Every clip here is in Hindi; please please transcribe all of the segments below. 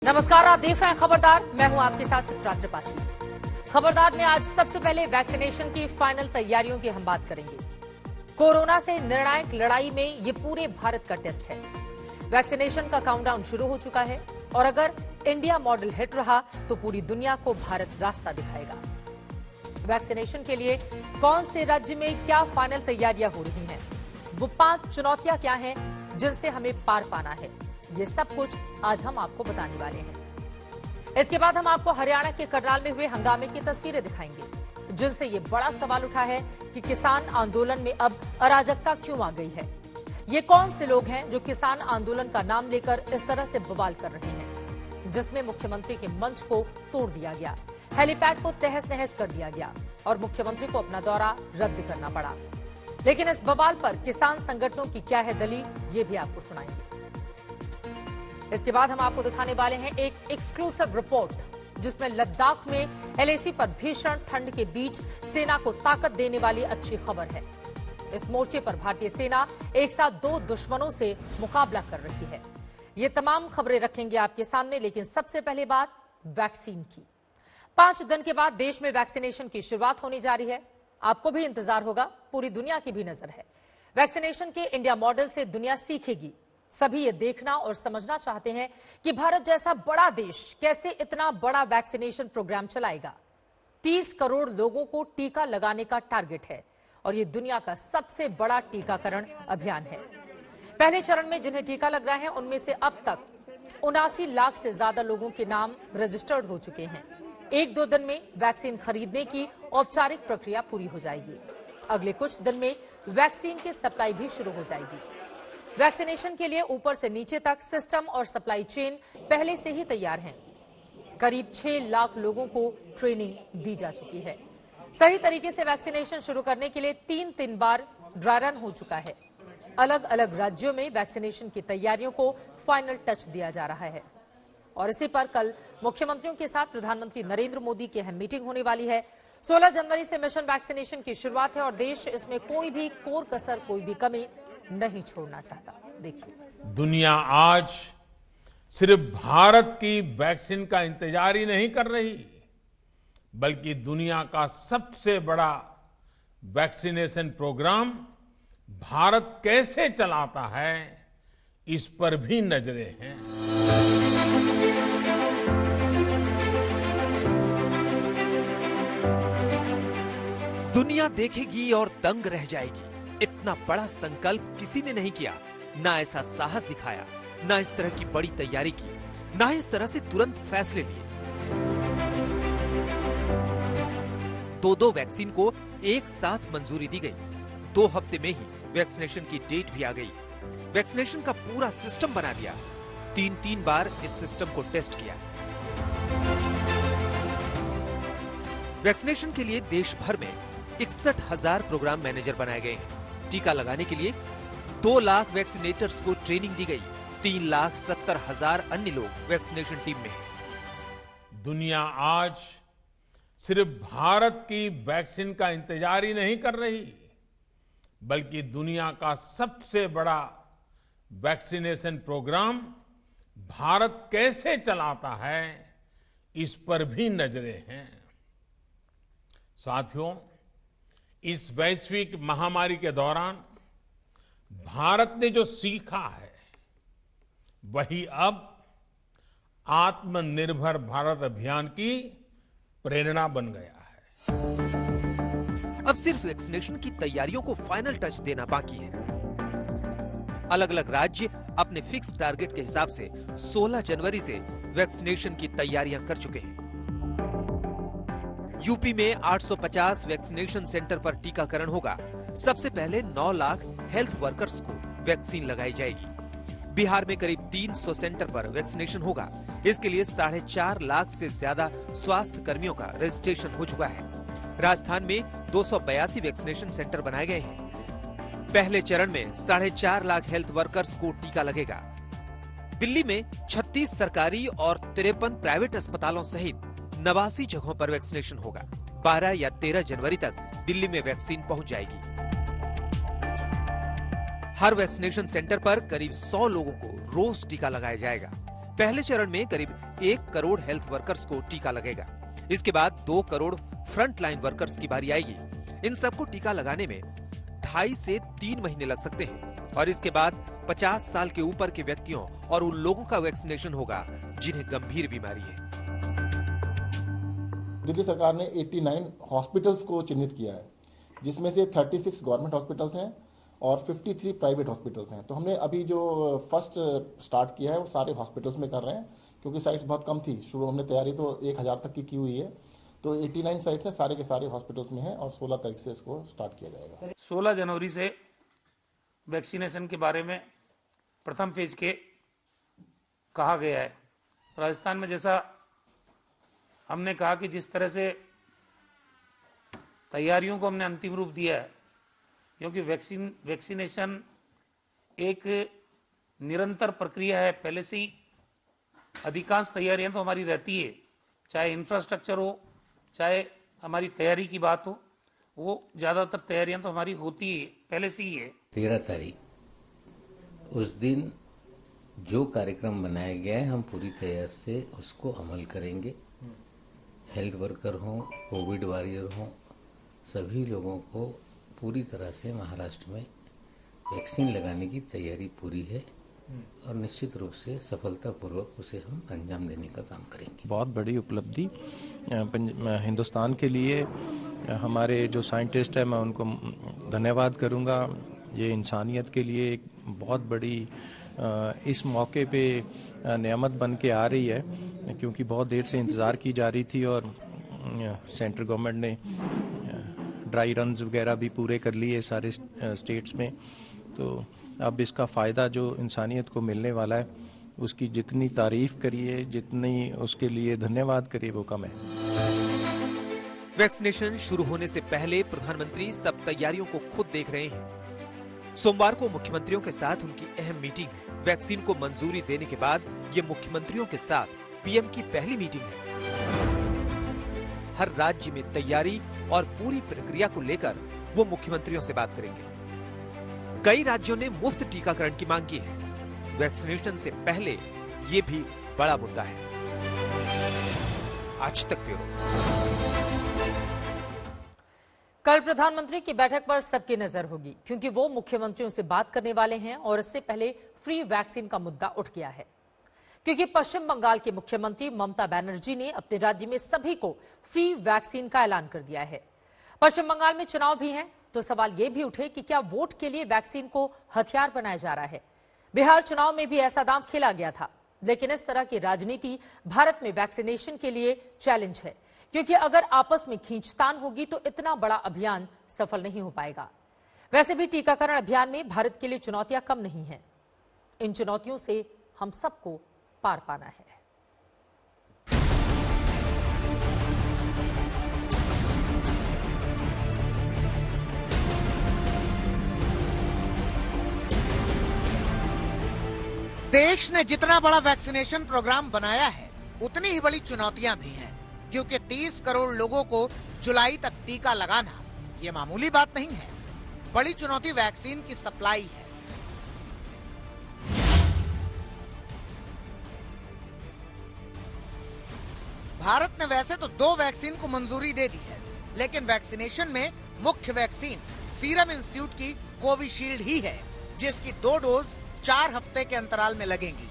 नमस्कार, आप देख रहे हैं खबरदार। मैं हूं आपके साथ चित्रा त्रिपाठी। खबरदार में आज सबसे पहले वैक्सीनेशन की फाइनल तैयारियों की हम बात करेंगे। कोरोना से निर्णायक लड़ाई में ये पूरे भारत का टेस्ट है। वैक्सीनेशन का काउंटडाउन शुरू हो चुका है और अगर इंडिया मॉडल हिट रहा तो पूरी दुनिया को भारत रास्ता दिखाएगा। वैक्सीनेशन के लिए कौन से राज्य में क्या फाइनल तैयारियां हो रही हैं, वो 5 चुनौतियां क्या हैं जिनसे हमें पार पाना है, ये सब कुछ आज हम आपको बताने वाले हैं। इसके बाद हम आपको हरियाणा के करनाल में हुए हंगामे की तस्वीरें दिखाएंगे, जिनसे ये बड़ा सवाल उठा है कि किसान आंदोलन में अब अराजकता क्यों आ गई है। ये कौन से लोग हैं जो किसान आंदोलन का नाम लेकर इस तरह से बवाल कर रहे हैं, जिसमें मुख्यमंत्री के मंच को तोड़ दिया गया, हेलीपैड को तहस नहस कर दिया गया और मुख्यमंत्री को अपना दौरा रद्द करना पड़ा। लेकिन इस बवाल पर किसान संगठनों की क्या है दलील, ये भी आपको सुनाएंगे। इसके बाद हम आपको दिखाने वाले हैं एक एक्सक्लूसिव रिपोर्ट, जिसमें लद्दाख में एलएसी पर भीषण ठंड के बीच सेना को ताकत देने वाली अच्छी खबर है। इस मोर्चे पर भारतीय सेना एक साथ 2 दुश्मनों से मुकाबला कर रही है। ये तमाम खबरें रखेंगे आपके सामने, लेकिन सबसे पहले बात वैक्सीन की। 5 दिन के बाद देश में वैक्सीनेशन की शुरुआत होने जा रही है। आपको भी इंतजार होगा, पूरी दुनिया की भी नजर है। वैक्सीनेशन के इंडिया मॉडल से दुनिया सीखेगी। सभी ये देखना और समझना चाहते हैं कि भारत जैसा बड़ा देश कैसे इतना बड़ा वैक्सीनेशन प्रोग्राम चलाएगा। 30 करोड़ लोगों को टीका लगाने का टारगेट है और ये दुनिया का सबसे बड़ा टीकाकरण अभियान है। पहले चरण में जिन्हें टीका लग रहा है, उनमें से अब तक 79 लाख से ज्यादा लोगों के नाम रजिस्टर्ड हो चुके हैं। 1-2 दिन में वैक्सीन खरीदने की औपचारिक प्रक्रिया पूरी हो जाएगी। अगले कुछ दिन में वैक्सीन की सप्लाई भी शुरू हो जाएगी। वैक्सीनेशन के लिए ऊपर से नीचे तक सिस्टम और सप्लाई चेन पहले से ही तैयार हैं। करीब 6 लाख लोगों को ट्रेनिंग दी जा चुकी है। सही तरीके से वैक्सीनेशन शुरू करने के लिए 3 बार ड्राई रन हो चुका है। अलग अलग राज्यों में वैक्सीनेशन की तैयारियों को फाइनल टच दिया जा रहा है और इसी पर कल मुख्यमंत्रियों के साथ प्रधानमंत्री नरेंद्र मोदी की अहम मीटिंग होने वाली है। 16 जनवरी से मिशन वैक्सीनेशन की शुरुआत है और देश इसमें कोई भी कोर कसर, कोई भी कमी नहीं छोड़ना चाहता। देखिए, दुनिया आज सिर्फ भारत की वैक्सीन का इंतजार ही नहीं कर रही, बल्कि दुनिया का सबसे बड़ा वैक्सीनेशन प्रोग्राम भारत कैसे चलाता है, इस पर भी नजरें हैं। दुनिया देखेगी और दंग रह जाएगी। इतना बड़ा संकल्प किसी ने नहीं किया, ना ऐसा साहस दिखाया, ना इस तरह की बड़ी तैयारी की, ना इस तरह से तुरंत फैसले लिए। 2 वैक्सीन को एक साथ मंजूरी दी गई। 2 हफ्ते में ही वैक्सीनेशन की डेट भी आ गई। वैक्सीनेशन का पूरा सिस्टम बना दिया। 3 बार इस सिस्टम को टेस्ट किया। वैक्सीनेशन के लिए देश भर में 61,000 प्रोग्राम मैनेजर बनाए गए हैं। टीका लगाने के लिए 2 लाख वैक्सीनेटर्स को ट्रेनिंग दी गई। 3,70,000 अन्य लोग वैक्सीनेशन टीम में हैं। दुनिया आज सिर्फ भारत की वैक्सीन का इंतजार ही नहीं कर रही, बल्कि दुनिया का सबसे बड़ा वैक्सीनेशन प्रोग्राम भारत कैसे चलाता है, इस पर भी नजरें हैं। साथियों, इस वैश्विक महामारी के दौरान भारत ने जो सीखा है, वही अब आत्मनिर्भर भारत अभियान की प्रेरणा बन गया है। अब सिर्फ वैक्सीनेशन की तैयारियों को फाइनल टच देना बाकी है। अलग अलग राज्य अपने फिक्स टारगेट के हिसाब से 16 जनवरी से वैक्सीनेशन की तैयारियां कर चुके हैं। यूपी में 850 वैक्सीनेशन सेंटर पर टीकाकरण होगा। सबसे पहले 9 लाख हेल्थ वर्कर्स को वैक्सीन लगाई जाएगी। बिहार में करीब 300 सेंटर पर वैक्सीनेशन होगा। इसके लिए 4.5 लाख से ज्यादा स्वास्थ्य कर्मियों का रजिस्ट्रेशन हो चुका है। राजस्थान में 282 वैक्सीनेशन सेंटर बनाए गए हैं। पहले चरण में 4.5 लाख हेल्थ वर्कर्स को टीका लगेगा। दिल्ली में 36 सरकारी और 53 प्राइवेट अस्पतालों सहित 89 जगहों पर वैक्सीनेशन होगा। 12 या 13 जनवरी तक दिल्ली में वैक्सीन पहुंच जाएगी। हर वैक्सीनेशन सेंटर पर करीब 100 लोगों को रोज टीका लगाया जाएगा। पहले चरण में करीब 1 करोड़ हेल्थ वर्कर्स को टीका लगेगा। इसके बाद 2 करोड़ फ्रंट लाइन वर्कर्स की बारी आएगी। इन सबको टीका लगाने में 2.5 से 3 महीने लग सकते हैं और इसके बाद 50 साल के ऊपर के व्यक्तियों और उन लोगों का वैक्सीनेशन होगा जिन्हें गंभीर बीमारी है। दिल्ली सरकार ने 89 हॉस्पिटल्स को चिन्हित किया है, जिसमें से 36 गवर्नमेंट हॉस्पिटल्स हैं और 53 प्राइवेट हॉस्पिटल्स हैं। तो हमने अभी जो फर्स्ट स्टार्ट किया है वो सारे हॉस्पिटल्स में कर रहे हैं, क्योंकि साइट्स बहुत कम थी। शुरू हमने तैयारी तो 1000 तक की हुई है, तो 89 साइट्स हैं, सारे के सारे हॉस्पिटल्स में हैं और 16 तारीख से इसको स्टार्ट किया जाएगा। 16 जनवरी से वैक्सीनेशन के बारे में प्रथम फेज के कहा गया है। राजस्थान में जैसा हमने कहा कि जिस तरह से तैयारियों को हमने अंतिम रूप दिया है, क्योंकि वैक्सीनेशन एक निरंतर प्रक्रिया है। पहले से ही अधिकांश तैयारियां तो हमारी रहती है, चाहे इंफ्रास्ट्रक्चर हो, चाहे हमारी तैयारी की बात हो, वो ज्यादातर तैयारियां तो हमारी होती है, पहले से ही है। 13 तारीख उस दिन जो कार्यक्रम बनाया गया है, हम पूरी तरह से उसको अमल करेंगे। हेल्थ वर्कर हों, कोविड वॉरियर हों, सभी लोगों को पूरी तरह से महाराष्ट्र में वैक्सीन लगाने की तैयारी पूरी है और निश्चित रूप से सफलतापूर्वक उसे हम अंजाम देने का काम करेंगे। बहुत बड़ी उपलब्धि हिंदुस्तान के लिए। हमारे जो साइंटिस्ट हैं, मैं उनको धन्यवाद करूंगा। ये इंसानियत के लिए एक बहुत बड़ी इस मौके पे नेमत बन के आ रही है, क्योंकि बहुत देर से इंतज़ार की जा रही थी और सेंट्रल गवर्नमेंट ने ड्राई रन्स वगैरह भी पूरे कर लिए सारे स्टेट्स में। तो अब इसका फ़ायदा जो इंसानियत को मिलने वाला है, उसकी जितनी तारीफ करिए, जितनी उसके लिए धन्यवाद करिए, वो कम है। वैक्सीनेशन शुरू होने से पहले प्रधानमंत्री सब तैयारियों को खुद देख रहे हैं। सोमवार को मुख्यमंत्रियों के साथ उनकी अहम मीटिंग है। वैक्सीन को मंजूरी देने के बाद ये मुख्यमंत्रियों के साथ पीएम की पहली मीटिंग है। हर राज्य में तैयारी और पूरी प्रक्रिया को लेकर वो मुख्यमंत्रियों से बात करेंगे। कई राज्यों ने मुफ्त टीकाकरण की मांग की है। वैक्सीनेशन से पहले ये भी बड़ा मुद्दा है। आज तक ब्यूरो। कल प्रधानमंत्री की बैठक पर सबकी नजर होगी, क्योंकि वो मुख्यमंत्रियों से बात करने वाले हैं और इससे पहले फ्री वैक्सीन का मुद्दा उठ गया है, क्योंकि पश्चिम बंगाल के मुख्यमंत्री ममता बनर्जी ने अपने राज्य में सभी को फ्री वैक्सीन का ऐलान कर दिया है। पश्चिम बंगाल में चुनाव भी हैं, तो सवाल ये भी उठे कि क्या वोट के लिए वैक्सीन को हथियार बनाया जा रहा है। बिहार चुनाव में भी ऐसा दांव खेला गया था, लेकिन इस तरह की राजनीति भारत में वैक्सीनेशन के लिए चैलेंज है, क्योंकि अगर आपस में खींचतान होगी तो इतना बड़ा अभियान सफल नहीं हो पाएगा। वैसे भी टीकाकरण अभियान में भारत के लिए चुनौतियां कम नहीं हैं। इन चुनौतियों से हम सबको पार पाना है। देश ने जितना बड़ा वैक्सीनेशन प्रोग्राम बनाया है, उतनी ही बड़ी चुनौतियां भी हैं, क्योंकि 30 करोड़ लोगों को जुलाई तक टीका लगाना ये मामूली बात नहीं है। बड़ी चुनौती वैक्सीन की सप्लाई है। भारत ने वैसे तो 2 वैक्सीन को मंजूरी दे दी है, लेकिन वैक्सीनेशन में मुख्य वैक्सीन सीरम इंस्टीट्यूट की कोविशील्ड ही है, जिसकी 2 डोज 4 हफ्ते के अंतराल में लगेंगी।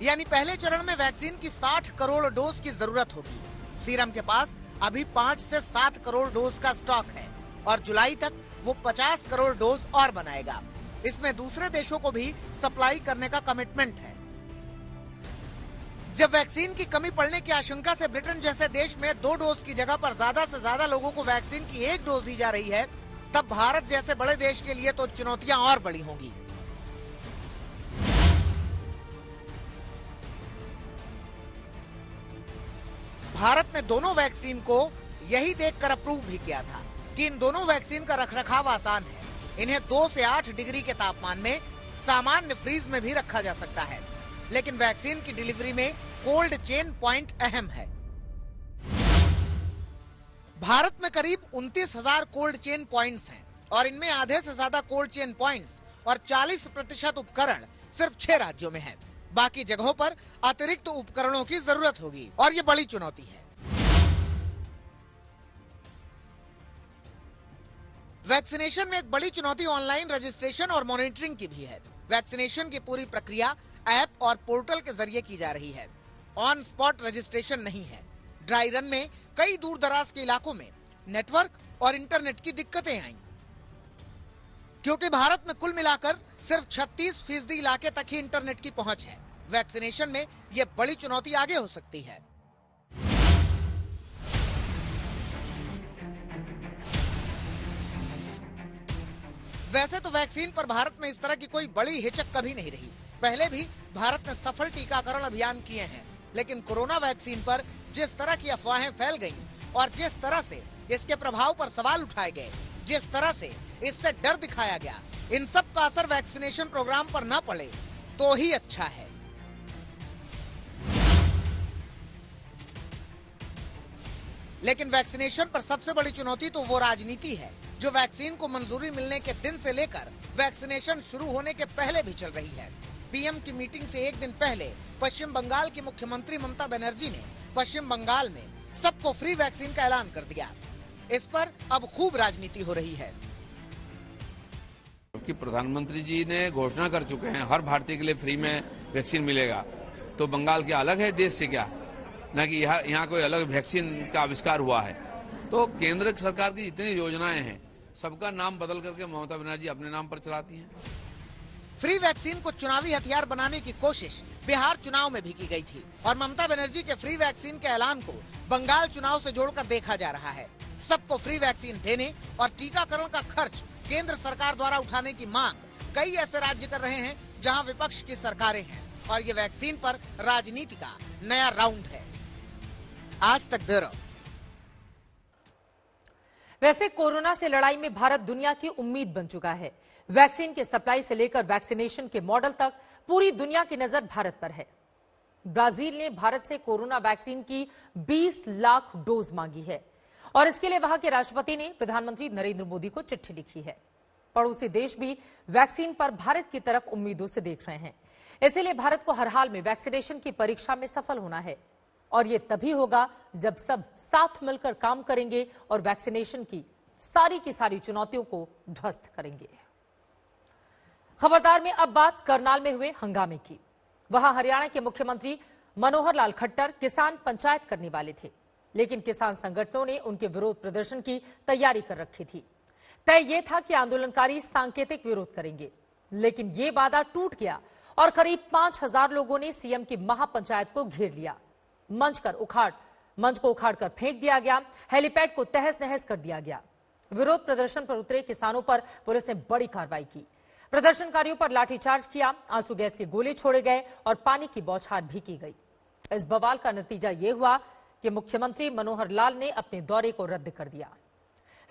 यानी पहले चरण में वैक्सीन की 60 करोड़ डोज की जरूरत होगी। सीरम के पास अभी 5 से 7 करोड़ डोज का स्टॉक है और जुलाई तक वो 50 करोड़ डोज और बनाएगा। इसमें दूसरे देशों को भी सप्लाई करने का कमिटमेंट है। जब वैक्सीन की कमी पड़ने की आशंका से ब्रिटेन जैसे देश में 2 डोज की जगह पर ज्यादा से ज्यादा लोगों को वैक्सीन की 1 डोज दी जा रही है, तब भारत जैसे बड़े देश के लिए तो चुनौतियां और बड़ी होंगी। भारत ने दोनों वैक्सीन को यही देखकर अप्रूव भी किया था कि इन दोनों वैक्सीन का रखरखाव आसान है। इन्हें 2 से 8 डिग्री के तापमान में सामान्य फ्रीज में भी रखा जा सकता है, लेकिन वैक्सीन की डिलीवरी में कोल्ड चेन पॉइंट अहम है। भारत में करीब 29,000 कोल्ड चेन पॉइंट्स हैं और इनमें आधे से ज्यादा कोल्ड चेन पॉइंट्स और 40% उपकरण सिर्फ 6 राज्यों में है। बाकी जगहों पर अतिरिक्त उपकरणों की जरूरत होगी और ये बड़ी चुनौती है। वैक्सीनेशन में एक बड़ी चुनौती ऑनलाइन रजिस्ट्रेशन और मॉनिटरिंग की भी है। वैक्सीनेशन की पूरी प्रक्रिया ऐप और पोर्टल के जरिए की जा रही है। ऑन स्पॉट रजिस्ट्रेशन नहीं है। ड्राई रन में कई दूर दराज के इलाकों में नेटवर्क और इंटरनेट की दिक्कतें आईं, क्योंकि भारत में कुल मिलाकर सिर्फ 36% इलाके तक ही इंटरनेट की पहुंच है। वैक्सीनेशन में यह बड़ी चुनौती आगे हो सकती है। वैसे तो वैक्सीन पर भारत में इस तरह की कोई बड़ी हिचक कभी नहीं रही। पहले भी भारत ने सफल टीकाकरण अभियान किए हैं, लेकिन कोरोना वैक्सीन पर जिस तरह की अफवाहें फैल गईं और जिस तरह से इसके प्रभाव पर सवाल उठाए गए, जिस तरह से इससे डर दिखाया गया, इन सब का असर वैक्सीनेशन प्रोग्राम पर न पड़े तो ही अच्छा है। लेकिन वैक्सीनेशन पर सबसे बड़ी चुनौती तो वो राजनीति है जो वैक्सीन को मंजूरी मिलने के दिन से लेकर वैक्सीनेशन शुरू होने के पहले भी चल रही है। पीएम की मीटिंग से एक दिन पहले पश्चिम बंगाल की मुख्यमंत्री ममता बनर्जी ने पश्चिम बंगाल में सबको फ्री वैक्सीन का ऐलान कर दिया। इस पर अब खूब राजनीति हो रही है। कि प्रधानमंत्री जी ने घोषणा कर चुके हैं हर भारतीय के लिए फ्री में वैक्सीन मिलेगा, तो बंगाल क्या अलग है देश से क्या? न कि यहाँ कोई अलग वैक्सीन का आविष्कार हुआ है। तो केंद्र सरकार की जितनी योजनाएं हैं सबका नाम बदल करके ममता बनर्जी अपने नाम पर चलाती हैं। फ्री वैक्सीन को चुनावी हथियार बनाने की कोशिश बिहार चुनाव में भी की गई थी और ममता बनर्जी के फ्री वैक्सीन के ऐलान को बंगाल चुनाव से जोड़कर देखा जा रहा है। सबको फ्री वैक्सीन देने और टीकाकरण का खर्च केंद्र सरकार द्वारा उठाने की मांग कई ऐसे राज्य कर रहे हैं जहां विपक्ष की सरकारें हैं और ये वैक्सीन पर राजनीति का नया राउंड है। आज तक ब्यूरो। वैसे कोरोना से लड़ाई में भारत दुनिया की उम्मीद बन चुका है। वैक्सीन के सप्लाई से लेकर वैक्सीनेशन के मॉडल तक पूरी दुनिया की नजर भारत पर है। ब्राजील ने भारत से कोरोना वैक्सीन की 20 लाख डोज मांगी है और इसके लिए वहां के राष्ट्रपति ने प्रधानमंत्री नरेंद्र मोदी को चिट्ठी लिखी है। पड़ोसी देश भी वैक्सीन पर भारत की तरफ उम्मीदों से देख रहे हैं। इसीलिए भारत को हर हाल में वैक्सीनेशन की परीक्षा में सफल होना है और ये तभी होगा जब सब साथ मिलकर काम करेंगे और वैक्सीनेशन की सारी चुनौतियों को ध्वस्त करेंगे। खबरदार में अब बात करनाल में हुए हंगामे की। वहां हरियाणा के मुख्यमंत्री मनोहर लाल खट्टर किसान पंचायत करने वाले थे, लेकिन किसान संगठनों ने उनके विरोध प्रदर्शन की तैयारी कर रखी थी। तय यह था कि आंदोलनकारी सांकेतिक विरोध करेंगे, लेकिन यह वादा टूट गया और करीब 5000 लोगों ने सीएम की महापंचायत को घेर लिया। मंच को उखाड़कर फेंक दिया गया। हेलीपैड को तहस नहस कर दिया गया। विरोध प्रदर्शन पर उतरे किसानों पर पुलिस ने बड़ी कार्रवाई की। प्रदर्शनकारियों पर लाठीचार्ज किया, आंसू गैस के गोले छोड़े गए और पानी की बौछार भी की गई। इस बवाल का नतीजा यह हुआ कि मुख्यमंत्री मनोहर लाल ने अपने दौरे को रद्द कर दिया।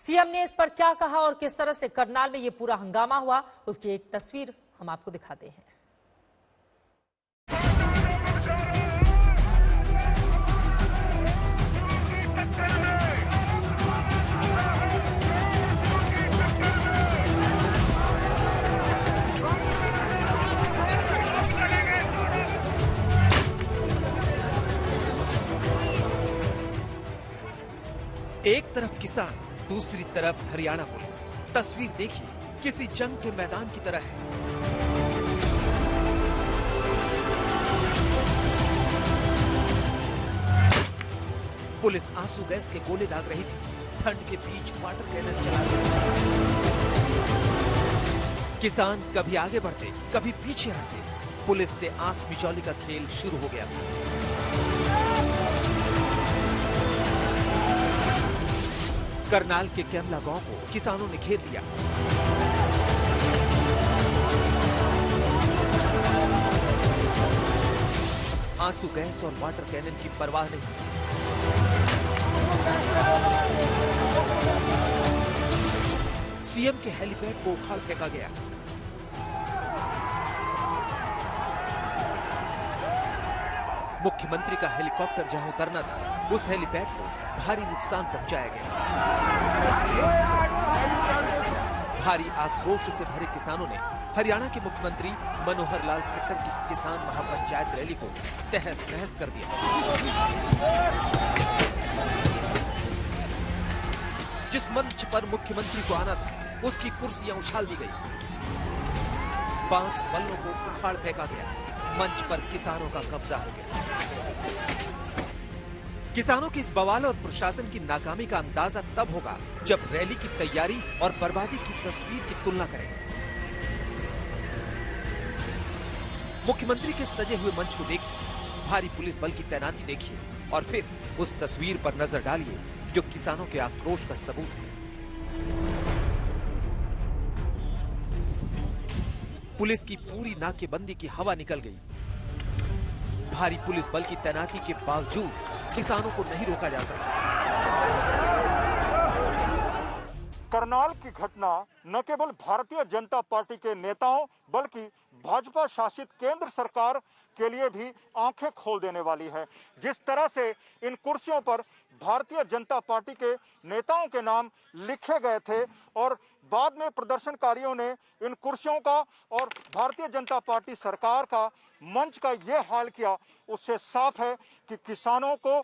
सीएम ने इस पर क्या कहा और किस तरह से करनाल में यह पूरा हंगामा हुआ, उसकी एक तस्वीर हम आपको दिखाते हैं। एक तरफ किसान, दूसरी तरफ हरियाणा पुलिस। तस्वीर देखिए, किसी जंग के मैदान की तरह है। पुलिस आंसू गैस के गोले दाग रही थी, ठंड के बीच वाटर कैनन चला रही थी। किसान कभी आगे बढ़ते, कभी पीछे हटते। पुलिस से आंख मिचौली का खेल शुरू हो गया था। करनाल के कैमला गांव को किसानों ने घेर लिया। आंसू गैस और वाटर कैनन की परवाह नहीं। सीएम के हेलीपैड को उखाड़ फेंका गया। मुख्यमंत्री का हेलीकॉप्टर जहां उतरना था, उस हेलीपैड को भारी नुकसान पहुंचाया गया। भारी आक्रोश से भरे किसानों ने हरियाणा के मुख्यमंत्री मनोहर लाल खट्टर की किसान महापंचायत रैली को तहस नहस कर दिया। जिस मंच पर मुख्यमंत्री को आना था, उसकी कुर्सियां उछाल दी गई, बांस बल्लों को उखाड़ फेंका गया, मंच पर किसानों का कब्जा हो गया। किसानों की इस बवाल और प्रशासन की नाकामी का अंदाजा तब होगा जब रैली की तैयारी और बर्बादी की तस्वीर की तुलना करें। मुख्यमंत्री के सजे हुए मंच को देखिए, भारी पुलिस बल की तैनाती देखिए और फिर उस तस्वीर पर नजर डालिए जो किसानों के आक्रोश का सबूत है। पुलिस की पूरी नाकेबंदी की हवा निकल गई। भारी पुलिस बल की तैनाती के बावजूद किसानों को नहीं रोका जा सका। करनाल की घटना न केवल भारतीय जनता पार्टी के नेताओं बल्कि भाजपा शासित केंद्र सरकार के लिए भी आंखें खोल देने वाली है। जिस तरह से इन कुर्सियों पर भारतीय जनता पार्टी के नेताओं के नाम लिखे गए थे और बाद में प्रदर्शनकारियों ने इन कुर्सियों का और भारतीय जनता पार्टी सरकार का मंच का ये हाल किया, उससे साफ है कि किसानों को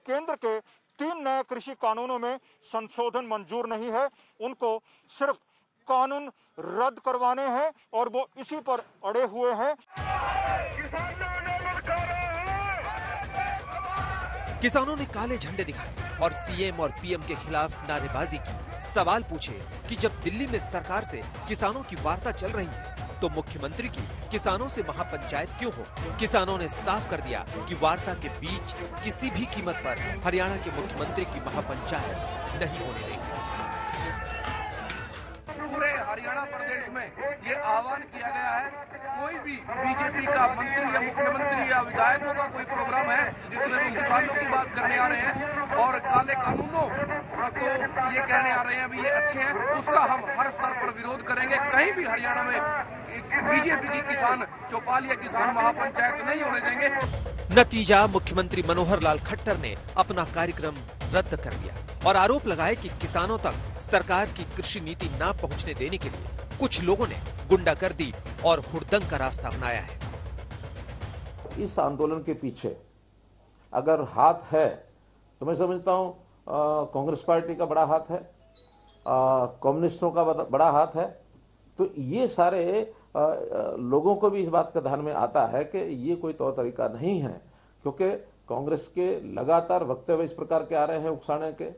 केंद्र के 3 नए कृषि कानूनों में संशोधन मंजूर नहीं है। उनको सिर्फ कानून रद्द करवाने हैं और वो इसी पर अड़े हुए हैं। किसानों ने काले झंडे दिखाए और सीएम और पीएम के खिलाफ नारेबाजी की। सवाल पूछे कि जब दिल्ली में सरकार से किसानों की वार्ता चल रही है तो मुख्यमंत्री की किसानों से महापंचायत क्यों हो? किसानों ने साफ कर दिया कि वार्ता के बीच किसी भी कीमत पर हरियाणा के मुख्यमंत्री की महापंचायत नहीं होने देंगे। पूरे हरियाणा प्रदेश में ये आह्वान किया गया है, कोई भी बीजेपी का मंत्री या मुख्यमंत्री या विधायकों का कोई प्रोग्राम है जिसमें वो किसानों की बात करने आ रहे हैं और काले कानूनों को ये कहने आ रहे हैं भी ये अच्छे हैं, उसका हम हर स्तर पर विरोध करेंगे। कहीं भी हरियाणा में बीजेपी की किसान चौपाल या किसान महापंचायत नहीं होने देंगे। नतीजा, मुख्यमंत्री मनोहर लाल खट्टर ने अपना कार्यक्रम रद्द कर दिया और आरोप लगाए कि किसानों तक सरकार की कृषि नीति न पहुंचने देने के लिए कुछ लोगों ने गुंडागर्दी और हुड़दंग का रास्ता अपनाया है। इस आंदोलन के पीछे अगर हाथ है तो मैं समझता हूं कांग्रेस पार्टी का बड़ा हाथ है, कम्युनिस्टों का बड़ा हाथ है। तो ये सारे लोगों को भी इस बात का ध्यान में आता है कि ये कोई तौर तरीका नहीं है, क्योंकि कांग्रेस के लगातार वक्तव्य इस प्रकार के आ रहे हैं, उकसाने के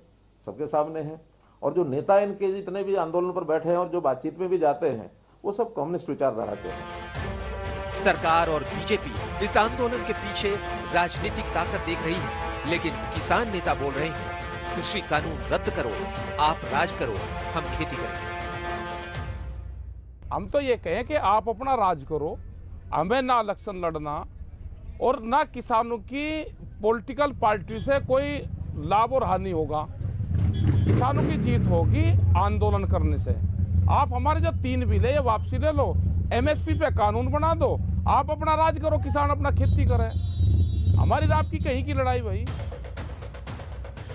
सबके सामने हैं, और जो नेता इनके जितने भी आंदोलन पर बैठे हैं और जो बातचीत में भी जाते हैं वो सब कम्युनिस्ट विचारधारा के हैं। सरकार और बीजेपी इस आंदोलन के पीछे राजनीतिक ताकत देख रही है, लेकिन किसान नेता बोल रहे हैं कृषि कानून रद्द करो, आप राज करो, हम खेती करेंगे। हम तो ये कहें कि आप अपना राज करो, हमें ना इलेक्शन लड़ना और ना किसानों की पॉलिटिकल पार्टी से कोई लाभ और हानि होगा। किसानों की जीत होगी आंदोलन करने से। आप हमारे जो 3 बिल है ये वापसी ले लो, एमएसपी पे कानून बना दो, आप अपना राज करो, किसान अपना खेती करे, हमारी आपकी कहीं की लड़ाई भाई।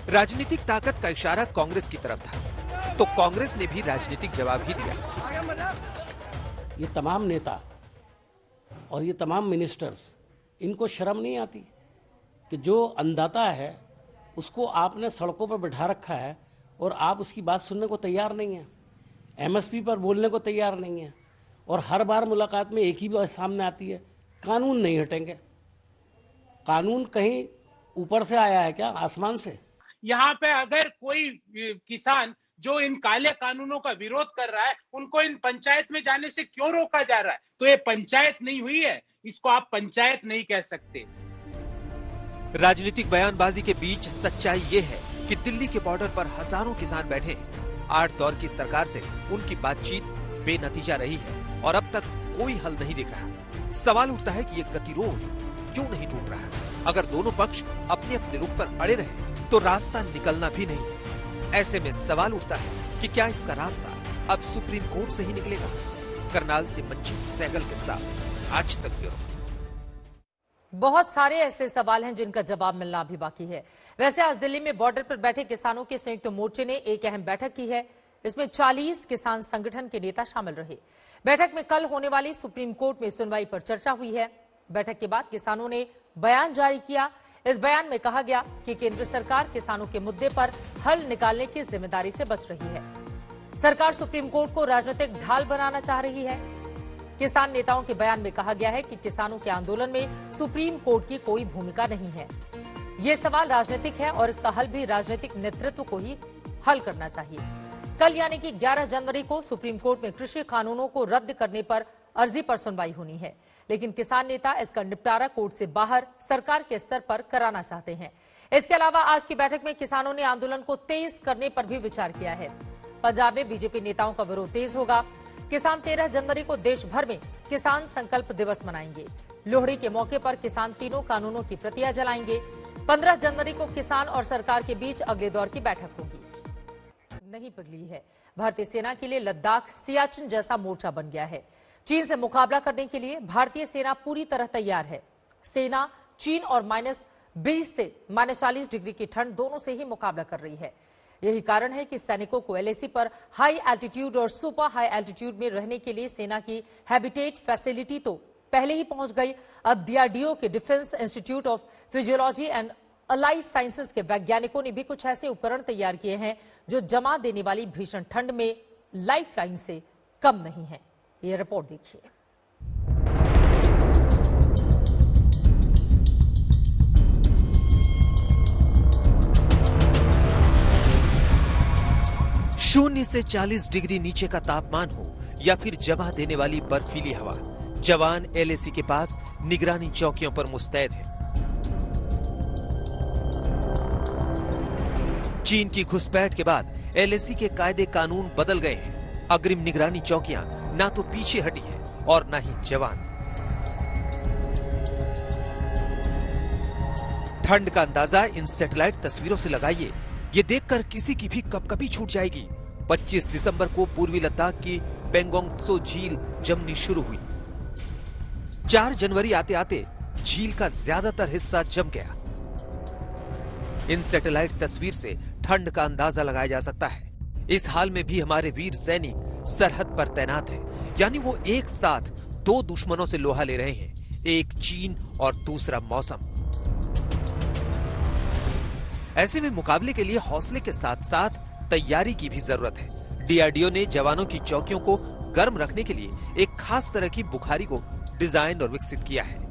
राजनीतिक ताकत का इशारा कांग्रेस की तरफ था तो कांग्रेस ने भी राजनीतिक जवाब ही दिया। ये तमाम नेता और ये तमाम मिनिस्टर्स, इनको शर्म नहीं आती कि जो अंधाता है उसको आपने सड़कों पर बैठा रखा है और आप उसकी बात सुनने को तैयार नहीं है, एमएसपी पर बोलने को तैयार नहीं है, और हर बार मुलाकात में एक ही बात सामने आती है, कानून नहीं हटेंगे। कानून कहीं ऊपर से आया है क्या, आसमान से? यहाँ पे अगर कोई किसान जो इन काले कानूनों का विरोध कर रहा है, उनको इन पंचायत में जाने से क्यों रोका जा रहा है? तो ये पंचायत नहीं हुई है, इसको आप पंचायत नहीं कह सकते। राजनीतिक बयानबाजी के बीच सच्चाई ये है कि दिल्ली के बॉर्डर पर हजारों किसान बैठे हैं। 8 दौर की सरकार से उनकी बातचीत बेनतीजा रही है और अब तक कोई हल नहीं दिख रहा। सवाल उठता है कि ये गतिरोध क्यों नहीं टूट रहा है? अगर दोनों पक्ष अपने अपने रुख पर अड़े रहे तो रास्ता निकलना भी नहीं। ऐसे में सवाल उठता है कि क्या इसका रास्ता अब सुप्रीम कोर्ट से ही निकलेगा? करनाल से मंजीत सहगल के साथ आज तक ब्यूरो। बहुत सारे ऐसे सवाल हैं जिनका जवाब मिलना अभी बाकी है। वैसे आज दिल्ली में बॉर्डर पर बैठे किसानों के संयुक्त मोर्चे ने एक अहम बैठक की है। इसमें 40 किसान संगठन के नेता शामिल रहे। बैठक में कल होने वाली सुप्रीम कोर्ट में सुनवाई पर चर्चा हुई है। बैठक के बाद किसानों ने बयान जारी किया। इस बयान में कहा गया कि केंद्र सरकार किसानों के मुद्दे पर हल निकालने की जिम्मेदारी से बच रही है। सरकार सुप्रीम कोर्ट को राजनीतिक ढाल बनाना चाह रही है। किसान नेताओं के बयान में कहा गया है कि किसानों के आंदोलन में सुप्रीम कोर्ट की कोई भूमिका नहीं है। ये सवाल राजनीतिक है और इसका हल भी राजनीतिक नेतृत्व को ही हल करना चाहिए। कल यानी कि 11 जनवरी को सुप्रीम कोर्ट में कृषि कानूनों को रद्द करने पर अर्जी पर सुनवाई होनी है, लेकिन किसान नेता इसका निपटारा कोर्ट से बाहर सरकार के स्तर पर कराना चाहते हैं। इसके अलावा आज की बैठक में किसानों ने आंदोलन को तेज करने पर भी विचार किया है। पंजाब में बीजेपी नेताओं का विरोध तेज होगा। किसान 13 जनवरी को देश भर में किसान संकल्प दिवस मनाएंगे। लोहड़ी के मौके पर किसान तीनों कानूनों की प्रतियां जलाएंगे। 15 जनवरी को किसान और सरकार के बीच अगले दौर की बैठक होगी। नहीं पिघली है। भारतीय सेना के लिए लद्दाख सियाचिन जैसा मोर्चा बन गया है। चीन से मुकाबला करने के लिए भारतीय सेना पूरी तरह तैयार है। सेना चीन और -20 से -40 डिग्री की ठंड दोनों से ही मुकाबला कर रही है। यही कारण है कि सैनिकों को LAC पर हाई एल्टीट्यूड और सुपर हाई एल्टीट्यूड में रहने के लिए सेना की हैबिटेट फैसिलिटी तो पहले ही पहुंच गई। अब DRDO के defence institute of physiology and allied sciences के वैज्ञानिकों ने भी कुछ ऐसे उपकरण तैयार किए हैं जो जमा देने वाली भीषण ठंड में लाइफलाइन से कम नहीं है। ये रिपोर्ट देखिए। शून्य से 40 डिग्री नीचे का तापमान हो या फिर जमा देने वाली बर्फीली हवा, जवान LAC के पास निगरानी चौकियों पर मुस्तैद है। चीन की घुसपैठ के बाद LAC के कायदे कानून बदल गए हैं। अग्रिम निगरानी चौकियां ना तो पीछे हटी है और ना ही जवान। ठंड का अंदाजा इन सैटेलाइट तस्वीरों से लगाइए। ये देखकर किसी की भी कपकपी छूट जाएगी। 25 दिसंबर को पूर्वी लद्दाख की पेंगोंग त्सो झील जमनी शुरू हुई। 4 जनवरी आते आते झील का ज्यादातर हिस्सा जम गया। इन सैटेलाइट तस्वीर से ठंड का अंदाजा लगाया जा सकता है। इस हाल में भी हमारे वीर सैनिक सरहद पर तैनात हैं, यानी वो एक साथ 2 दुश्मनों से लोहा ले रहे हैं, एक चीन और दूसरा मौसम। ऐसे में मुकाबले के लिए हौसले के साथ साथ तैयारी की भी जरूरत है। DRDO ने जवानों की चौकियों को गर्म रखने के लिए एक खास तरह की बुखारी को डिजाइन और विकसित किया है।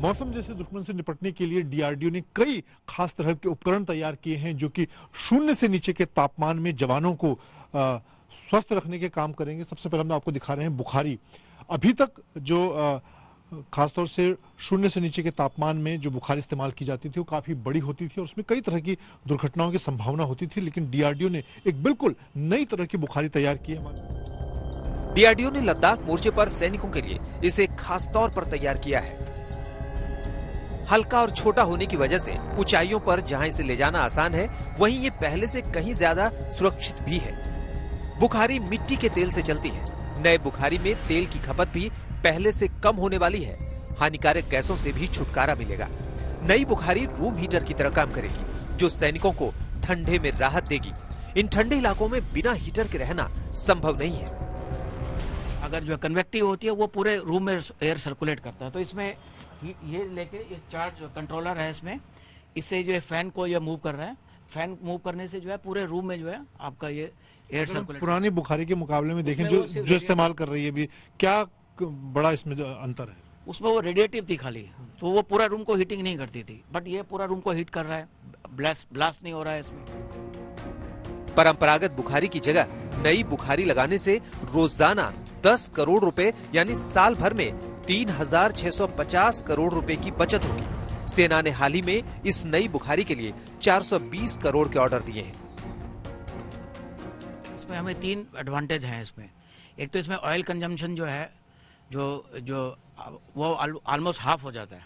मौसम जैसे दुश्मन से निपटने के लिए DRDO ने कई खास तरह के उपकरण तैयार किए हैं जो कि शून्य से नीचे के तापमान में जवानों को स्वस्थ रखने के काम करेंगे। सबसे पहले हम आपको दिखा रहे हैं बुखारी। अभी तक जो खासतौर से शून्य से नीचे के तापमान में जो बुखार इस्तेमाल की जाती थी वो काफी बड़ी होती थी और उसमें कई तरह की दुर्घटनाओं की संभावना होती थी, लेकिन DRDO ने एक बिल्कुल नई तरह की बुखारी तैयार की है। DRDO ने लद्दाख मोर्चे पर सैनिकों के लिए इसे खास तौर पर तैयार किया है। हल्का और छोटा होने की वजह से ऊंचाइयों पर जहां इसे ले जाना आसान है, वहीं ये पहले से कहीं ज्यादा सुरक्षित भी है। बुखारी मिट्टी के तेल से चलती है। नए बुखारी में तेल की खपत भी पहले से कम होने वाली है। हानिकारक गैसों से भी छुटकारा मिलेगा। नई बुखारी रूम हीटर की तरह काम करेगी, जो सैनिकों को ठंडे में राहत देगी। इन ठंडे इलाकों में बिना हीटर के रहना संभव नहीं है। अगर जो कन्वेक्टिव होती है वो पूरे रूम में एयर सर्कुलेट करता है, तो इसमें ये लेके ये चार्ज कंट्रोलर है इसमें, इससे जो है फैन को ये मूव कर रहा है। फैन मूव करने से जो है पूरे रूम में जो है आपका ये एयर सर्कुलेट। पुरानी बुखारी के मुकाबले में देखें जो इस्तेमाल कर रही है भी, क्या बड़ा इसमें अंतर है? उसमें वो रेडिएटिव थी खाली, तो वो पूरा रूम को हीटिंग नहीं करती थी, बट ये पूरा रूम को हीट कर रहा है, ब्लास्ट नहीं हो रहा है इसमें। परंपरागत बुखारी की जगह नई बुखारी लगाने से रोजाना 10 करोड़ रुपए यानी साल भर में 3,650 करोड़ रुपए की बचत होगी। सेना ने हाल ही में इस नई बुखारी के लिए 420 करोड़ के ऑर्डर दिए हैं। इसमें हमें 3 एडवांटेज हैं इसमें। एक तो इसमें ऑयल कंजम्पशन जो है जो वो ऑलमोस्ट हाफ हो जाता है,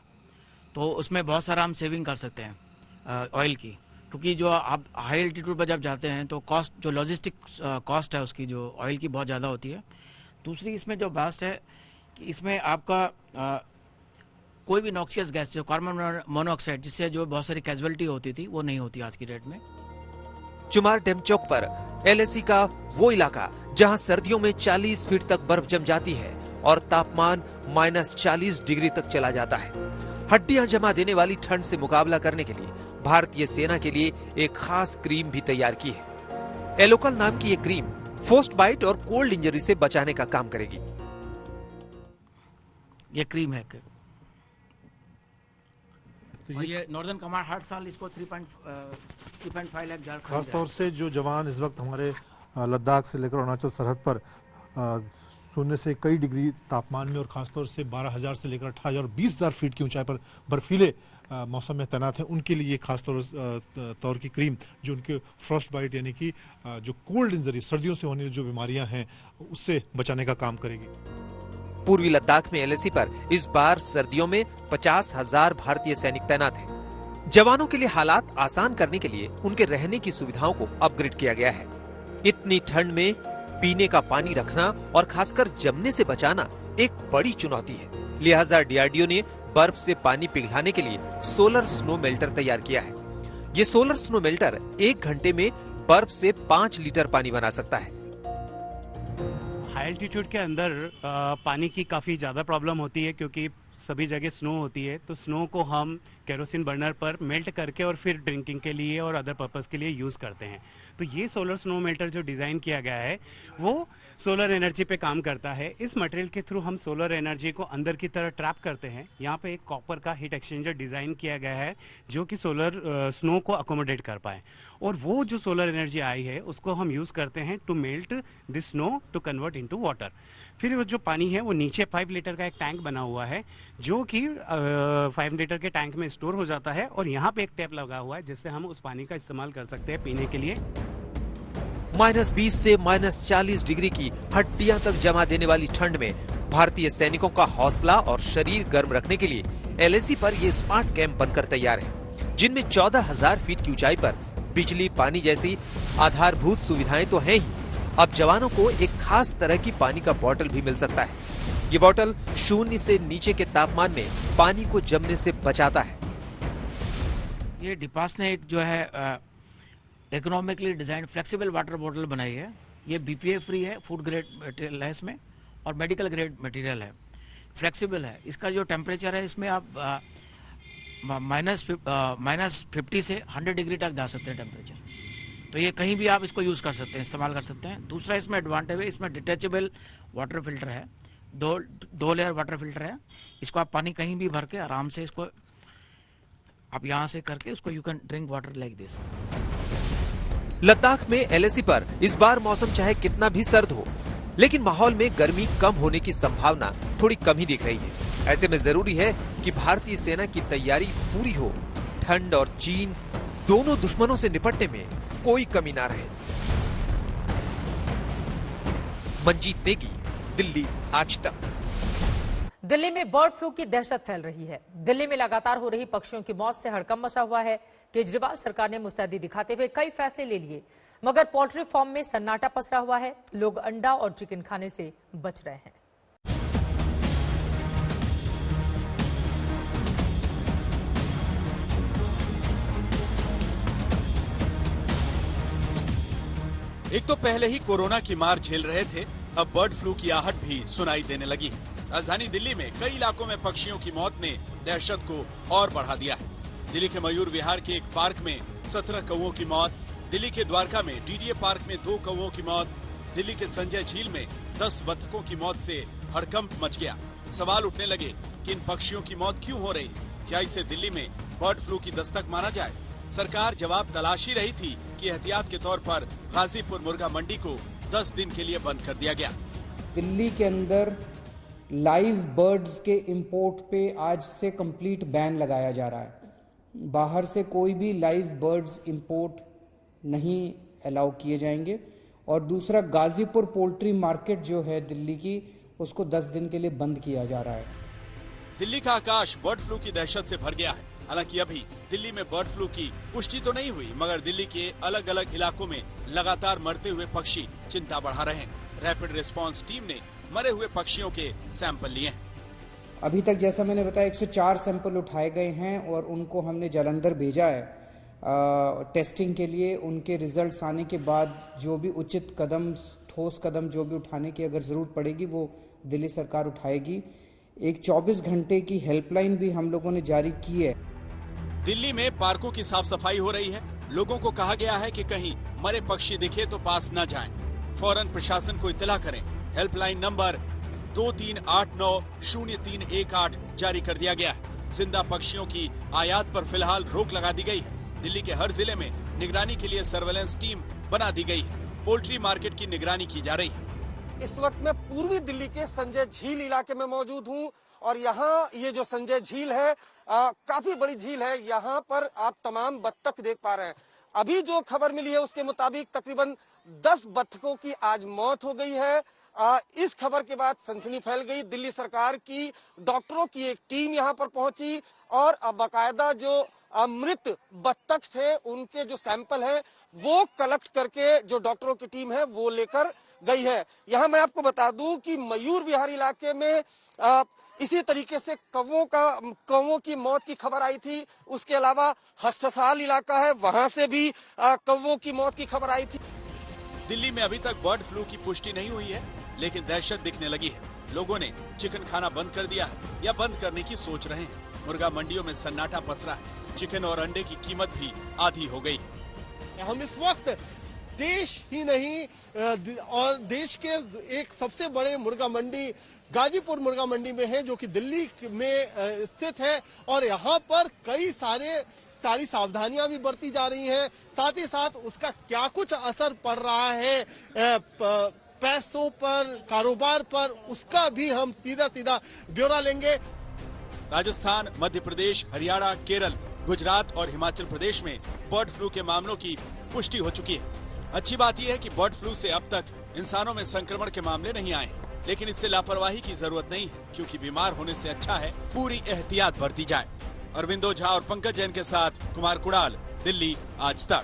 तो उसमें बहुत सारा हम सेविंग कर सकते हैं ऑयल की, क्योंकि जो आप हाई एल्टीट्यूड पर जब जाते हैं तो कॉस्ट जो लॉजिस्टिक कॉस्ट है उसकी जो ऑयल की बहुत ज़्यादा होती है। दूसरी इसमें जो बेस्ट है कि इसमें आपका कोई भी नॉक्सियस गैस जो कार्बन मोनोऑक्साइड जिससे जो बहुत सारी कैजुअलिटी होती थी वो नहीं होती आज की डेट में। चुमार डैम चौक पर LAC का वो इलाका जहां सर्दियों में 40 फीट तक बर्फ जम जाती है और तापमान -40 डिग्री तक चला जाता है। हड्डियां जमा देने वाली ठंड से मुकाबला करने के लिए भारतीय सेना के लिए एक खास क्रीम भी तैयार की है। एलोकल नाम की ये क्रीम फ्रोस्ट बाइट और कोल्ड इंजरी से बचाने का काम करेगी। ये क्रीम है तो ये नॉर्दर्न कमांड हर साल इसको 3.5 लाख जार खासतौर से जो जवान इस वक्त हमारे लद्दाख से लेकर अरुणाचल सरहद पर शून्य से कई डिग्री तापमान में और खासतौर से 12,000 से लेकर 18,000 और 20,000 फीट की ऊंचाई पर बर्फीले मौसम में तैनात हैं, उनके लिए खास तौर की क्रीम जो उनके फ्रॉस्ट बाइट यानी कि जो कोल्ड इंजरी सर्दियों से होने वाली जो बीमारियां हैं उससे बचाने का काम करेगी। पूर्वी लद्दाख में LAC पर इस बार सर्दियों में 50,000 भारतीय सैनिक तैनात हैं। जवानों के लिए हालात आसान करने के लिए उनके रहने की सुविधाओं को अपग्रेड किया गया है। इतनी ठंड में पीने का पानी रखना और खासकर जमने से बचाना एक बड़ी चुनौती है। लिहाजा DRDO ने बर्फ से पानी पिघलाने के लिए सोलर स्नो मेल्टर तैयार किया है। ये सोलर स्नो मेल्टर 1 घंटे में बर्फ से 5 लीटर पानी बना सकता है। हाई एल्टीट्यूड के अंदर पानी की काफ़ी ज़्यादा प्रॉब्लम होती है क्योंकि सभी जगह स्नो होती है, तो स्नो को हम केरोसिन बर्नर पर मेल्ट करके और फिर ड्रिंकिंग के लिए और अदर पर्पस के लिए यूज़ करते हैं। तो ये सोलर स्नो मेल्टर जो डिज़ाइन किया गया है वो सोलर एनर्जी पे काम करता है। इस मटेरियल के थ्रू हम सोलर एनर्जी को अंदर की तरह ट्रैप करते हैं। यहाँ पे एक कॉपर का हीट एक्सचेंजर डिज़ाइन किया गया है जो कि सोलर स्नो को अकोमोडेट कर पाए, और वो जो सोलर एनर्जी आई है उसको हम यूज़ करते हैं to melt this snow to convert into water. फिर वो जो पानी है वो नीचे 5 लीटर का एक टैंक बना हुआ है जो कि 5 लीटर के टैंक में स्टोर हो जाता है, और यहाँ पे एक टैप लगा हुआ है जिससे हम उस पानी का इस्तेमाल कर सकते हैं पीने के लिए। -20 से -40 डिग्री की हड्डियां तक जमा देने वाली ठंड में भारतीय सैनिकों का हौसला और शरीर गर्म रखने के लिए LAC पर ये स्मार्ट कैंप बनकर तैयार है, जिनमें 14,000 फीट की ऊंचाई पर बिजली पानी जैसी आधारभूत सुविधाएं तो हैं ही, अब जवानों को एक खास तरह की पानी का बोतल भी मिल सकता है। ये बोतल 0 से नीचे के तापमान में पानी को जमने से बचाता है। ये डिपास ने एक जो है इकोनॉमिकली डिजाइन फ्लेक्सिबल वाटर बोतल बनाई है। ये BPA फ्री है, फूड ग्रेड मटेरियल है इसमें, और मेडिकल ग्रेड मटेरियल है, फ्लेक्सिबल है। इसका जो टेम्परेचर है इसमें आप -50 से 100 डिग्री तक जा सकते हैं टेम्परेचर। तो ये कहीं भी आप इसको यूज़ कर सकते हैं, इस्तेमाल कर सकते हैं। दूसरा इसमें एडवांटेज है, इसमें डिटेचेबल वाटर फिल्टर है, दो लेयर वाटर फिल्टर है। इसको आप पानी कहीं भी भर के आराम से इसको आप यहाँ से करके उसको you can drink water like this. Ladakh में LAC पर इस बार मौसम चाहे कितना भी सर्द हो, लेकिन माहौल में गर्मी कम होने की संभावना थोड़ी कम ही दिख रही है। ऐसे में जरूरी है कि भारतीय सेना की तैयारी पूरी हो, ठंड और चीन दोनों दुश्मनों से निपटने में कोई कमी ना रहे। मंजीत नेगी, दिल्ली आज तक। दिल्ली में बर्ड फ्लू की दहशत फैल रही है। दिल्ली में लगातार हो रही पक्षियों की मौत से हड़कंप मचा हुआ है। केजरीवाल सरकार ने मुस्तैदी दिखाते हुए कई फैसले ले लिए, मगर पोल्ट्री फार्म में सन्नाटा पसरा हुआ है। लोग अंडा और चिकन खाने से बच रहे हैं। एक तो पहले ही कोरोना की मार झेल रहे थे, अब बर्ड फ्लू की आहट भी सुनाई देने लगी है। राजधानी दिल्ली में कई इलाकों में पक्षियों की मौत ने दहशत को और बढ़ा दिया है। दिल्ली के मयूर विहार के एक पार्क में 17 कौवों की मौत, दिल्ली के द्वारका में DDA पार्क में 2 कौवों की मौत, दिल्ली के संजय झील में 10 बतखों की मौत से हड़कंप मच गया। सवाल उठने लगे कि इन पक्षियों की मौत क्यों हो रही, क्या इसे दिल्ली में बर्ड फ्लू की दस्तक माना जाए? सरकार जवाब तलाश ही रही थी कि एहतियात के तौर पर गाजीपुर मुर्गा मंडी को 10 दिन के लिए बंद कर दिया गया। दिल्ली के अंदर लाइव बर्ड्स के इंपोर्ट पे आज से कंप्लीट बैन लगाया जा रहा है। बाहर से कोई भी लाइव बर्ड्स इंपोर्ट नहीं अलाउ किए जाएंगे। और दूसरा, गाजीपुर पोल्ट्री मार्केट जो है दिल्ली की, उसको 10 दिन के लिए बंद किया जा रहा है। दिल्ली का आकाश बर्ड फ्लू की दहशत से भर गया है। हालांकि अभी दिल्ली में बर्ड फ्लू की पुष्टि तो नहीं हुई, मगर दिल्ली के अलग अलग इलाकों में लगातार मरते हुए पक्षी चिंता बढ़ा रहे हैं। रैपिड रिस्पांस टीम ने मरे हुए पक्षियों के सैंपल लिए हैं। अभी तक जैसा मैंने बताया 104 सैंपल उठाए गए हैं और उनको हमने जालंधर भेजा है। टेस्टिंग के लिए उनके रिजल्ट्स आने के बाद जो भी उचित कदम, ठोस कदम जो भी उठाने की अगर ज़रूरत पड़ेगी वो दिल्ली सरकार उठाएगी। एक 24 घंटे की हेल्पलाइन भी हम लोगों ने जारी की है। दिल्ली में पार्कों की साफ सफाई हो रही है। लोगों को कहा गया है कि कहीं मरे पक्षी दिखे तो पास न जाएं। फौरन प्रशासन को इत्तला करें। हेल्पलाइन नंबर 23890318 जारी कर दिया गया है। जिंदा पक्षियों की आयात पर फिलहाल रोक लगा दी गई है। दिल्ली के हर जिले में निगरानी के लिए सर्वेलेंस टीम बना दी गई है। पोल्ट्री मार्केट की निगरानी की जा रही है। इस वक्त मैं पूर्वी दिल्ली के संजय झील इलाके में मौजूद हूं और यहाँ ये जो संजय झील है काफी बड़ी झील है। यहाँ पर आप तमाम बत्तख देख पा रहे हैं। अभी जो खबर मिली है उसके मुताबिक तकरीबन 10 बत्तखों की आज मौत हो गई है। इस खबर के बाद सनसनी फैल गई। दिल्ली सरकार की डॉक्टरों की एक टीम यहाँ पर पहुंची और बाकायदा जो मृत बत्तख थे उनके जो सैंपल हैं वो कलेक्ट करके जो डॉक्टरों की टीम है वो लेकर गई है। यहाँ मैं आपको बता दूं कि मयूर विहार इलाके में इसी तरीके से कौवों की मौत की खबर आई थी। उसके अलावा हस्तसाल इलाका है, वहां से भी कौवों की मौत की खबर आई थी। दिल्ली में अभी तक बर्ड फ्लू की पुष्टि नहीं हुई है, लेकिन दहशत दिखने लगी है। लोगों ने चिकन खाना बंद कर दिया है या बंद करने की सोच रहे हैं। मुर्गा मंडियों में सन्नाटा पसरा है। चिकन और अंडे की कीमत भी आधी हो गई है। हम इस वक्त देश ही नहीं और देश के एक सबसे बड़े मुर्गा मंडी गाजीपुर मुर्गा मंडी में है, जो कि दिल्ली में स्थित है और यहाँ पर कई सारी सावधानियां भी बरती जा रही हैं। साथ ही साथ उसका क्या कुछ असर पड़ रहा है पैसों पर, कारोबार पर, उसका भी हम सीधा ब्यौरा लेंगे। राजस्थान, मध्य प्रदेश, हरियाणा, केरल, गुजरात और हिमाचल प्रदेश में बर्ड फ्लू के मामलों की पुष्टि हो चुकी है। अच्छी बात यह है कि बर्ड फ्लू से अब तक इंसानों में संक्रमण के मामले नहीं आए, लेकिन इससे लापरवाही की जरूरत नहीं है, क्योंकि बीमार होने से अच्छा है पूरी एहतियात बरती जाए। अरविंदो झा और पंकज जैन के साथ कुमार कुणाल, दिल्ली आज तक।